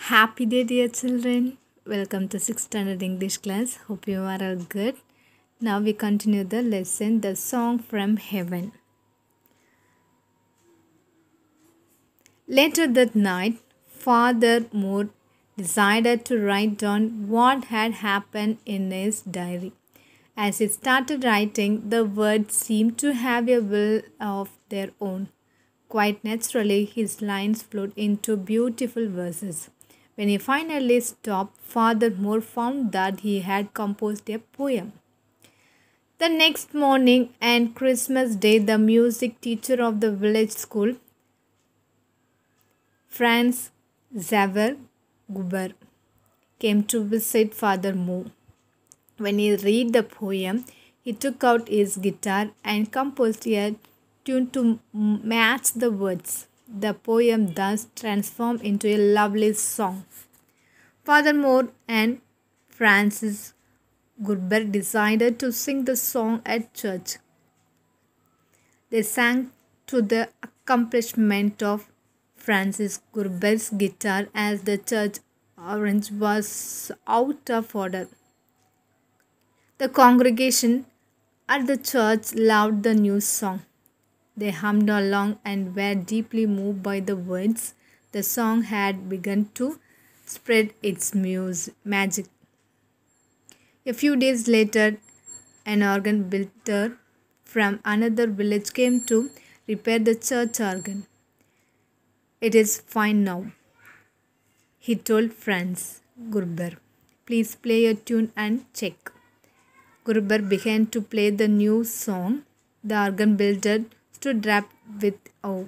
Happy day, dear children. Welcome to 6th standard English class. Hope you are all good. Now we continue the lesson, the song from heaven. Later that night, Father Moore decided to write down what had happened in his diary. As he started writing, the words seemed to have a will of their own. Quite naturally, his lines flowed into beautiful verses. When he finally stopped, Father Moore found that he had composed a poem. The next morning and Christmas Day, the music teacher of the village school, Franz Xaver Guber, came to visit Father Moore. When he read the poem, he took out his guitar and composed a tune to match the words. The poem thus transformed into a lovely song. Father Moore and Francis Gerber decided to sing the song at church. They sang to the accompaniment of Francis Gerber's guitar as the church organ was out of order. The congregation at the church loved the new song. They hummed along and were deeply moved by the words. The song had begun to spread its magic. A few days later, an organ builder from another village came to repair the church organ. It is fine now, he told Franz Gerber. Please play a tune and check. Gerber began to play the new song. The organ builder stood wrapped with awe.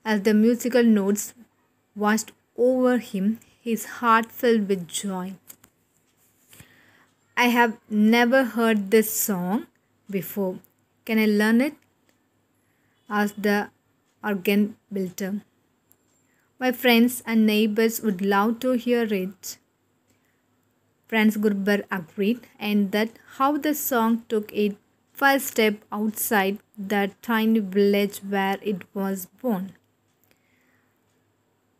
As the musical notes washed over him, his heart filled with joy. I have never heard this song before. Can I learn it? Asked the organ builder. My friends and neighbors would love to hear it. Franz Gerber agreed, and that's how the song took its first step outside the tiny village where it was born.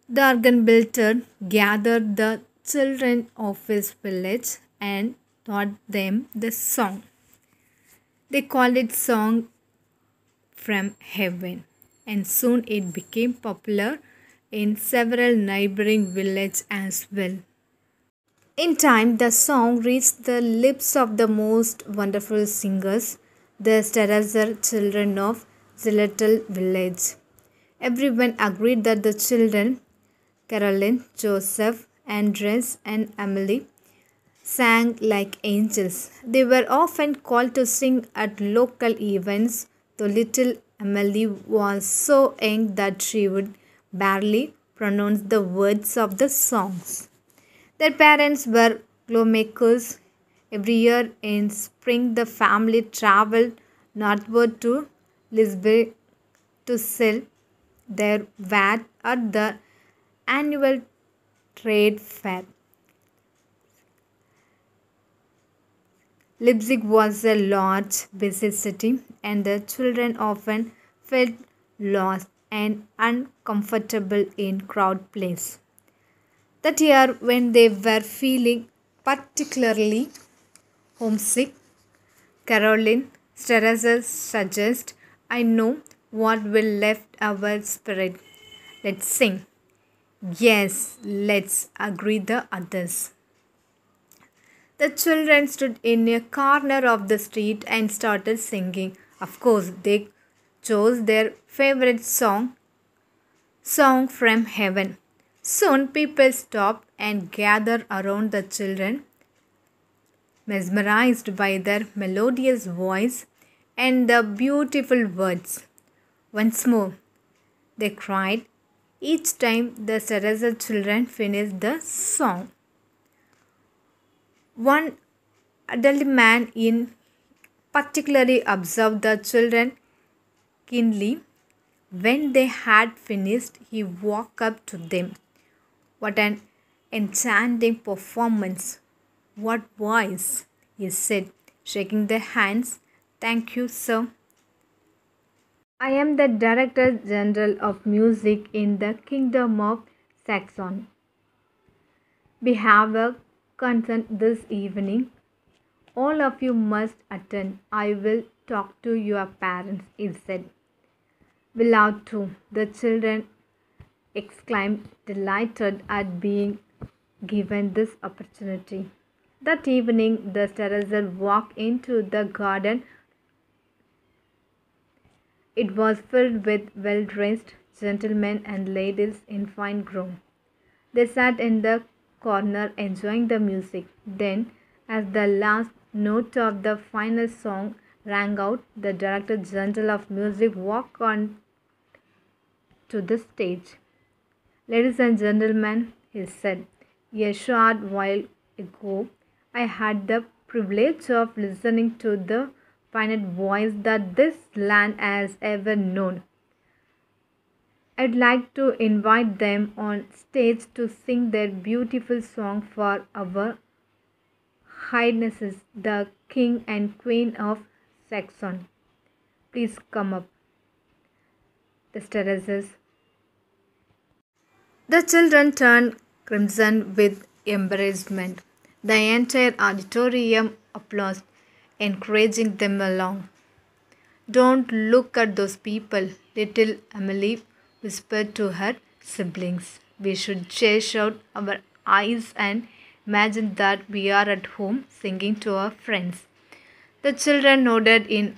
The organ builder gathered the children of his village and taught them the song. They called it Song from Heaven, and soon it became popular in several neighboring villages as well. In time, the song reached the lips of the most wonderful singers, the Starazer children of the little village. Everyone agreed that the children, Caroline, Joseph, Andres, and Emily, sang like angels. They were often called to sing at local events, though little Emily was so young that she would barely pronounce the words of the songs. Their parents were glowmakers. Every year in spring, the family traveled northward to Lisbon to sell their wares at the annual trade fair. Leipzig was a large, busy city, and the children often felt lost and uncomfortable in crowded places. That year, when they were feeling particularly homesick, Caroline Starazer suggested, I know what will lift our spirit. Let's sing. Yes, let's, agreed the others. The children stood in a corner of the street and started singing. Of course, they chose their favorite song from Heaven. Soon people stopped and gathered around the children, mesmerized by their melodious voice and the beautiful words. Once more, they cried each time the Starazer children finished the song. One elderly man in particularly observed the children keenly. When they had finished, he walked up to them. What an enchanting performance! What voice! He said, shaking their hands. Thank you, sir. I am the Director General of Music in the Kingdom of Saxony. We have a concert this evening. All of you must attend. I will talk to your parents, he said. We love to, the children exclaimed, delighted at being given this opportunity. That evening, the Teresa walked into the garden. It was filled with well-dressed gentlemen and ladies in fine gown. They sat in the corner enjoying the music. Then, as the last note of the final song rang out, the director general of music walked on to the stage. Ladies and gentlemen, he said, a short while ago, I had the privilege of listening to the finest voice that this land has ever known. I'd like to invite them on stage to sing their beautiful song for our Highnesses, the King and Queen of Saxon. Please come up. The Teresa's. The children turned crimson with embarrassment. The entire auditorium applauded, encouraging them along. Don't look at those people, little Emily whispered to her siblings. We should chase out our eyes and imagine that we are at home singing to our friends. The children nodded in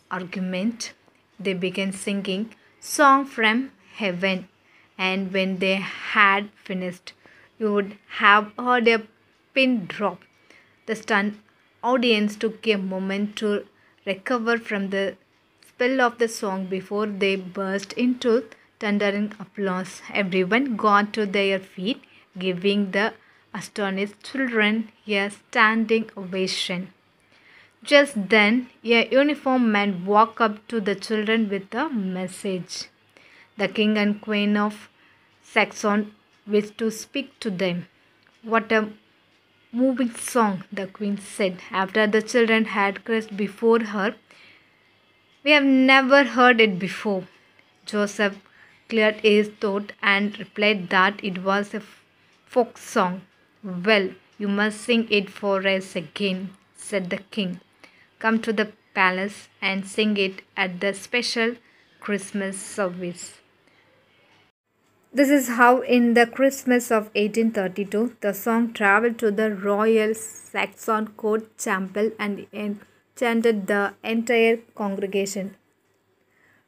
argument. They began singing Song from Heaven, and when they had finished, you would have heard a pin drop. The stunned audience took a moment to recover from the spell of the song before they burst into thundering applause. Everyone got to their feet, giving the astonished children a standing ovation. Just then, a uniformed man walked up to the children with a message. The king and queen of Saxon wished to speak to them. What a moving song, the queen said after the children had crashed before her. We have never heard it before. Joseph cleared his throat and replied that it was a folk song. Well, you must sing it for us again, said the king. Come to the palace and sing it at the special Christmas service. This is how, in the Christmas of 1832, the song traveled to the Royal Saxon Court Chapel and enchanted the entire congregation.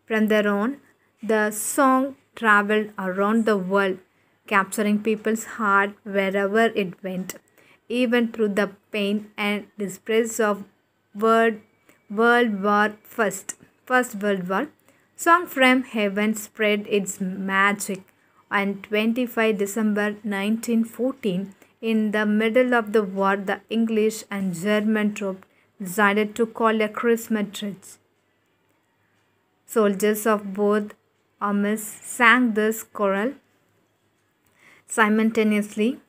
From there on, the song traveled around the world, capturing people's heart wherever it went, even through the pain and disgrace of World War First World War. Song from Heaven spread its magic on 25 December 1914. In the middle of the war, the English and German troops decided to call a Christmas truce. Soldiers of both armies sang this choral simultaneously.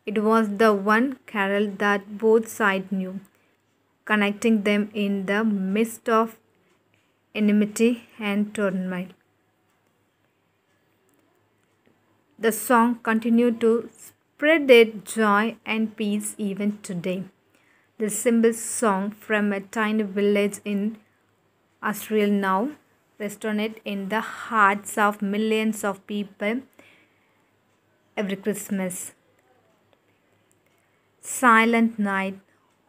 It was the one carol that both sides knew, connecting them in the midst of enmity and turmoil. The song continued to spread its joy and peace even today. The simple song from a tiny village in Israel now resonates in the hearts of millions of people every Christmas. Silent night,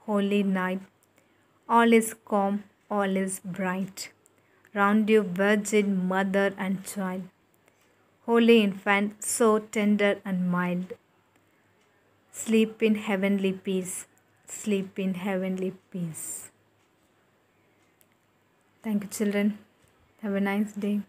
holy night, all is calm, all is bright. Round you, Virgin Mother and Child, Holy Infant, so tender and mild. Sleep in heavenly peace, sleep in heavenly peace. Thank you, children. Have a nice day.